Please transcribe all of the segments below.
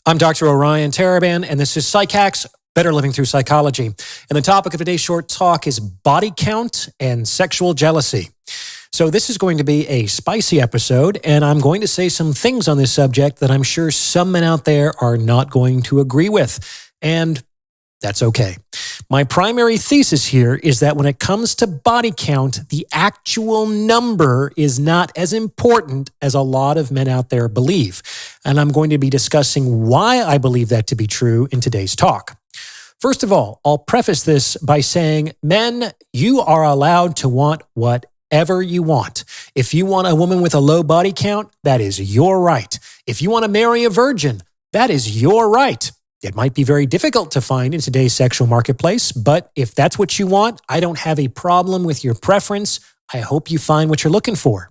I'm Dr. Orion Taraban, and this is PsycHacks, Better Living Through Psychology. And the topic of today's short talk is body count and sexual jealousy. So this is going to be a spicy episode, and I'm going to say some things on this subject that I'm sure some men out there are not going to agree with. And that's okay. My primary thesis here is that when it comes to body count, the actual number is not as important as a lot of men out there believe. And I'm going to be discussing why I believe that to be true in today's talk. First of all, I'll preface this by saying, men, you are allowed to want whatever you want. If you want a woman with a low body count, that is your right. If you want to marry a virgin, that is your right. It might be very difficult to find in today's sexual marketplace, but if that's what you want, I don't have a problem with your preference. I hope you find what you're looking for.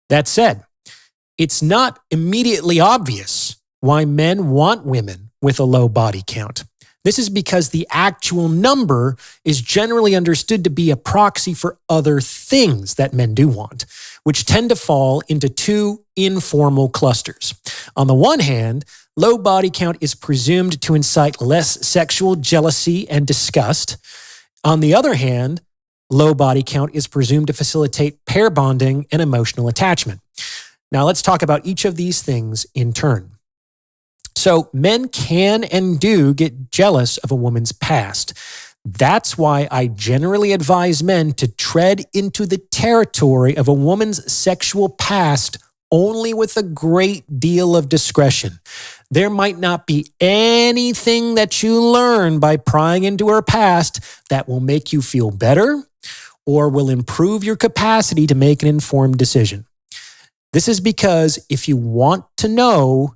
That said, it's not immediately obvious why men want women with a low body count. This is because the actual number is generally understood to be a proxy for other things that men do want, which tend to fall into two informal clusters. On the one hand, low body count is presumed to incite less sexual jealousy and disgust. On the other hand, low body count is presumed to facilitate pair bonding and emotional attachment. Now let's talk about each of these things in turn. So men can and do get jealous of a woman's past. That's why I generally advise men to tread into the territory of a woman's sexual past only with a great deal of discretion. There might not be anything that you learn by prying into her past that will make you feel better or will improve your capacity to make an informed decision. This is because if you want to know,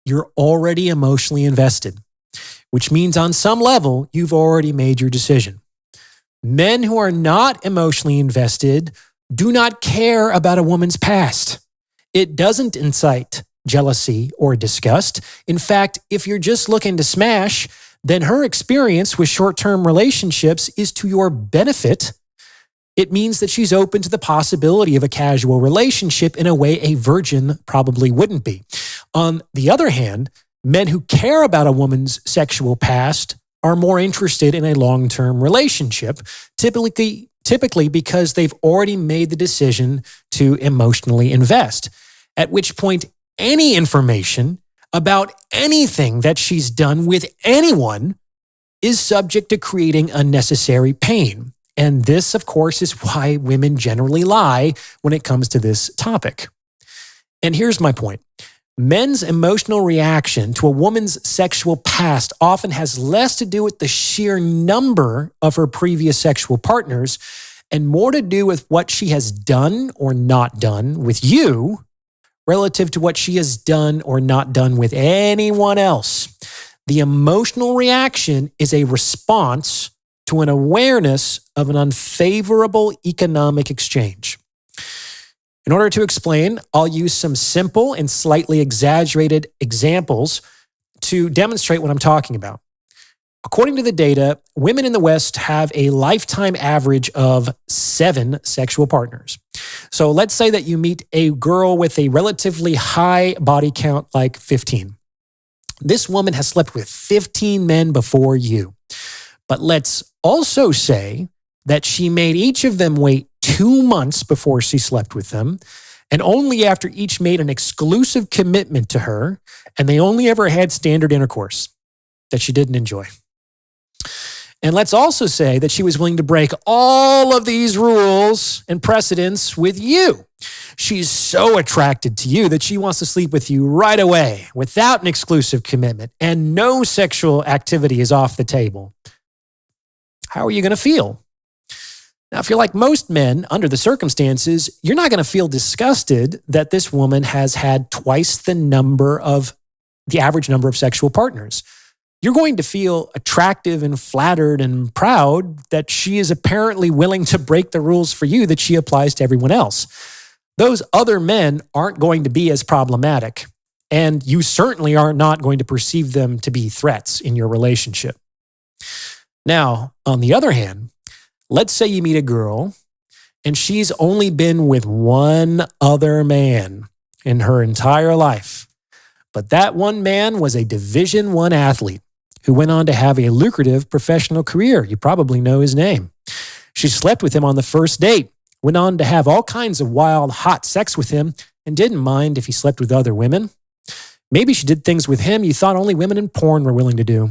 you're already emotionally invested, which means on some level, you've already made your decision. Men who are not emotionally invested do not care about a woman's past. It doesn't incite jealousy or disgust. In fact, if you're just looking to smash, then her experience with short-term relationships is to your benefit. It means that she's open to the possibility of a casual relationship in a way a virgin probably wouldn't be. On the other hand, men who care about a woman's sexual past are more interested in a long-term relationship, typically because they've already made the decision to emotionally invest, at which point any information about anything that she's done with anyone is subject to creating unnecessary pain. And this, of course, is why women generally lie when it comes to this topic. And here's my point. Men's emotional reaction to a woman's sexual past often has less to do with the sheer number of her previous sexual partners and more to do with what she has done or not done with you relative to what she has done or not done with anyone else. The emotional reaction is a response to an awareness of an unfavorable economic exchange. In order to explain, I'll use some simple and slightly exaggerated examples to demonstrate what I'm talking about. According to the data, women in the West have a lifetime average of 7 sexual partners. So let's say that you meet a girl with a relatively high body count, like 15. This woman has slept with 15 men before you. But let's also say that she made each of them wait 2 months before she slept with them, and only after each made an exclusive commitment to her, and they only ever had standard intercourse that she didn't enjoy. And let's also say that she was willing to break all of these rules and precedents with you. She's so attracted to you that she wants to sleep with you right away without an exclusive commitment, and no sexual activity is off the table. How are you going to feel? Now, if you're like most men, under the circumstances, you're not going to feel disgusted that this woman has had twice the average number of sexual partners. You're going to feel attractive and flattered and proud that she is apparently willing to break the rules for you that she applies to everyone else. Those other men aren't going to be as problematic, and you certainly are not going to perceive them to be threats in your relationship. Now, on the other hand, let's say you meet a girl and she's only been with one other man in her entire life, But that one man was a Division I athlete who went on to have a lucrative professional career. You probably know his name. She slept with him on the first date, went on to have all kinds of wild, hot sex with him, and didn't mind if he slept with other women. Maybe she did things with him you thought only women in porn were willing to do.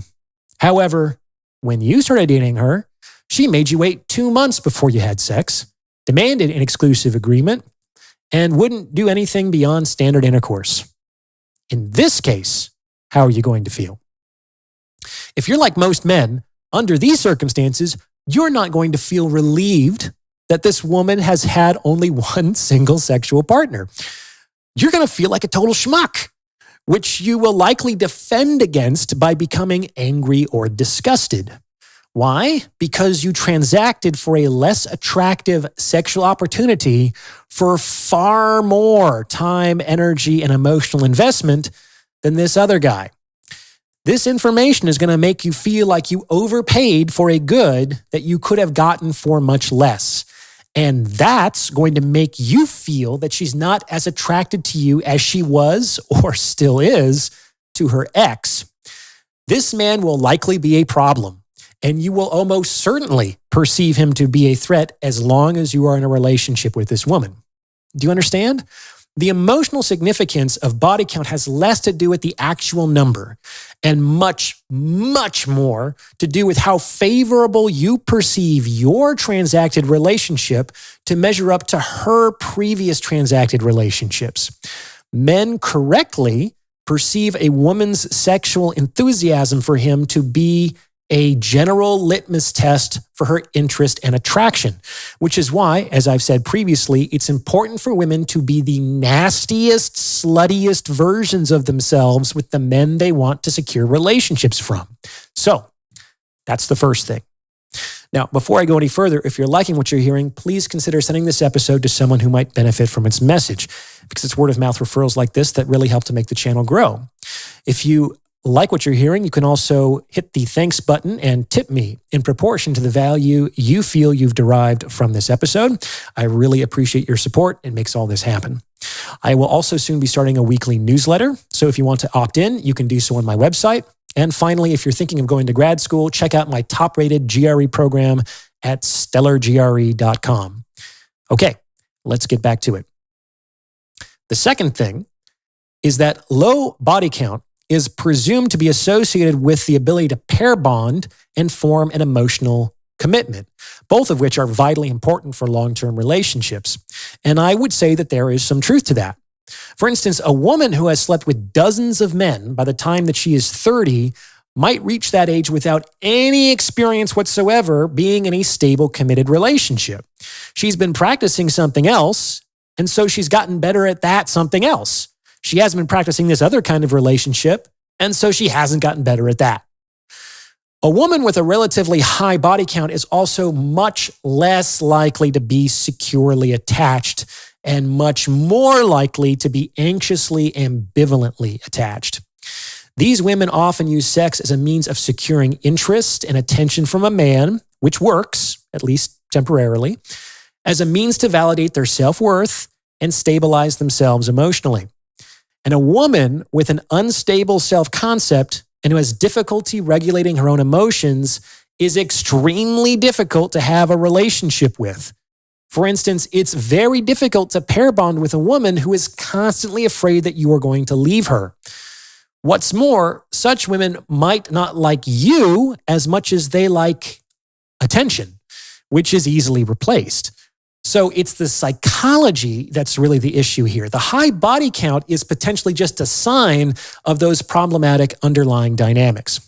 However, when you started dating her, she made you wait 2 months before you had sex, demanded an exclusive agreement, and wouldn't do anything beyond standard intercourse. In this case, how are you going to feel? If you're like most men, under these circumstances, you're not going to feel relieved that this woman has had only one single sexual partner. You're going to feel like a total schmuck, which you will likely defend against by becoming angry or disgusted. Why? Because you transacted for a less attractive sexual opportunity for far more time, energy, and emotional investment than this other guy. This information is going to make you feel like you overpaid for a good that you could have gotten for much less. And that's going to make you feel that she's not as attracted to you as she was or still is to her ex. This man will likely be a problem, and you will almost certainly perceive him to be a threat as long as you are in a relationship with this woman. Do you understand? The emotional significance of body count has less to do with the actual number and much, much more to do with how favorable you perceive your transacted relationship to measure up to her previous transacted relationships. Men correctly perceive a woman's sexual enthusiasm for him to be a general litmus test for her interest and attraction, which is why, as I've said previously, it's important for women to be the nastiest, sluttiest versions of themselves with the men they want to secure relationships from. So that's the first thing. Now, before I go any further, if you're liking what you're hearing, please consider sending this episode to someone who might benefit from its message, because it's word of mouth referrals like this that really help to make the channel grow. If you like what you're hearing, you can also hit the thanks button and tip me in proportion to the value you feel you've derived from this episode. I really appreciate your support. It makes all this happen. I will also soon be starting a weekly newsletter. So if you want to opt in, you can do so on my website. And finally, if you're thinking of going to grad school, check out my top-rated GRE program at stellargre.com. Okay, let's get back to it. The second thing is that low body count is presumed to be associated with the ability to pair bond and form an emotional commitment, both of which are vitally important for long-term relationships. And I would say that there is some truth to that. For instance, a woman who has slept with dozens of men by the time that she is 30 might reach that age without any experience whatsoever being in a stable, committed relationship. She's been practicing something else, and so she's gotten better at that something else. She hasn't been practicing this other kind of relationship, and so she hasn't gotten better at that. A woman with a relatively high body count is also much less likely to be securely attached and much more likely to be anxiously, ambivalently attached. These women often use sex as a means of securing interest and attention from a man, which works, at least temporarily, as a means to validate their self-worth and stabilize themselves emotionally. And a woman with an unstable self-concept and who has difficulty regulating her own emotions is extremely difficult to have a relationship with. For instance, it's very difficult to pair bond with a woman who is constantly afraid that you are going to leave her. What's more, such women might not like you as much as they like attention, which is easily replaced. So it's the psychology that's really the issue here. The high body count is potentially just a sign of those problematic underlying dynamics.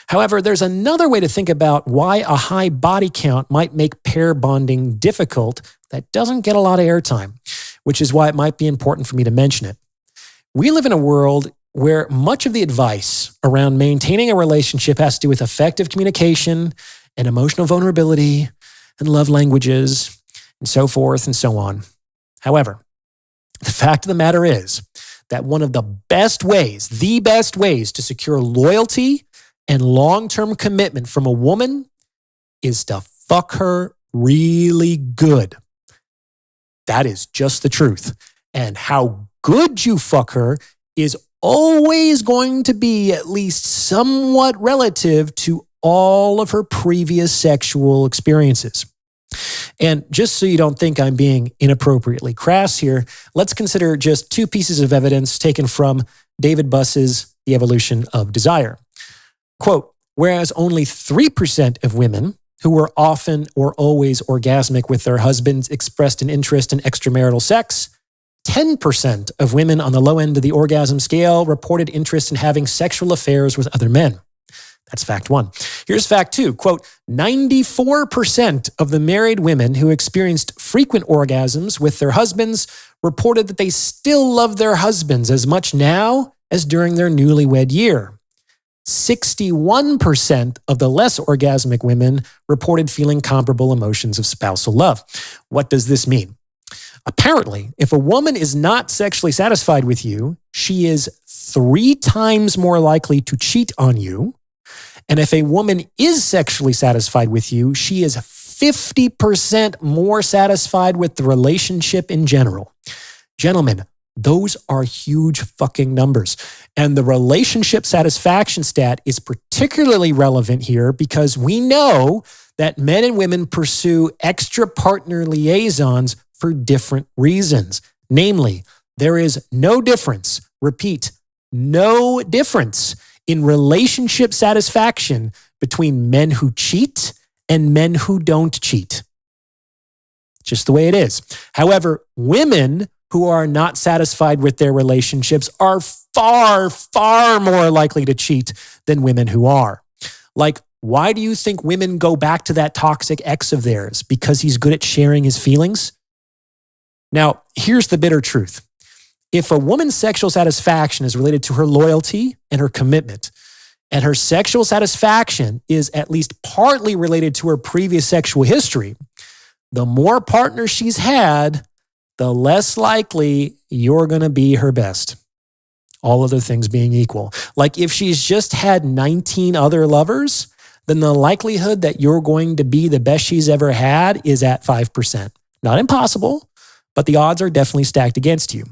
However, there's another way to think about why a high body count might make pair bonding difficult that doesn't get a lot of airtime, which is why it might be important for me to mention it. We live in a world where much of the advice around maintaining a relationship has to do with effective communication and emotional vulnerability and love languages and so forth and so on. However, the fact of the matter is that one of the best ways to secure loyalty and long-term commitment from a woman is to fuck her really good. That is just the truth. And how good you fuck her is always going to be at least somewhat relative to all of her previous sexual experiences. And just so you don't think I'm being inappropriately crass here, let's consider just two pieces of evidence taken from David Buss's The Evolution of Desire. Quote, whereas only 3% of women who were often or always orgasmic with their husbands expressed an interest in extramarital sex, 10% of women on the low end of the orgasm scale reported interest in having sexual affairs with other men. That's fact one. Here's fact two. Quote, 94% of the married women who experienced frequent orgasms with their husbands reported that they still love their husbands as much now as during their newlywed year. 61% of the less orgasmic women reported feeling comparable emotions of spousal love. What does this mean? Apparently, if a woman is not sexually satisfied with you, she is 3 times more likely to cheat on you. And if a woman is sexually satisfied with you, she is 50% more satisfied with the relationship in general. Gentlemen, those are huge fucking numbers. And the relationship satisfaction stat is particularly relevant here because we know that men and women pursue extra partner liaisons for different reasons. Namely, there is no difference, repeat, no difference in relationship satisfaction between men who cheat and men who don't cheat. Just the way it is. However, women who are not satisfied with their relationships are far, far more likely to cheat than women who are. Like, why do you think women go back to that toxic ex of theirs? Because he's good at sharing his feelings? Now, here's the bitter truth. If a woman's sexual satisfaction is related to her loyalty and her commitment, and her sexual satisfaction is at least partly related to her previous sexual history, the more partners she's had, the less likely you're going to be her best. All other things being equal. Like if she's just had 19 other lovers, then the likelihood that you're going to be the best she's ever had is at 5%. Not impossible, but the odds are definitely stacked against you.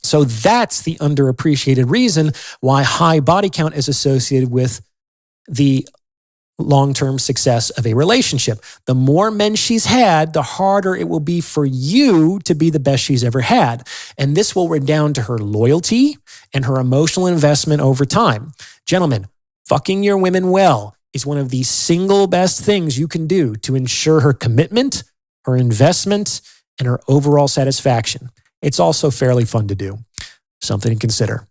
So that's the underappreciated reason why high body count is associated with the long-term success of a relationship. The more men she's had, the harder it will be for you to be the best she's ever had. And this will redound to her loyalty and her emotional investment over time. Gentlemen, fucking your women well is one of the single best things you can do to ensure her commitment, her investment, and her overall satisfaction. It's also fairly fun to do. Something to consider.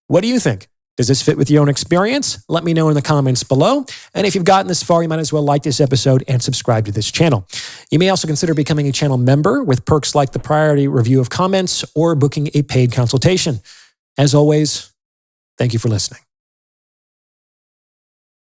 What do you think? Does this fit with your own experience? Let me know in the comments below. And if you've gotten this far, you might as well like this episode and subscribe to this channel. You may also consider becoming a channel member with perks like the priority review of comments or booking a paid consultation. As always, thank you for listening.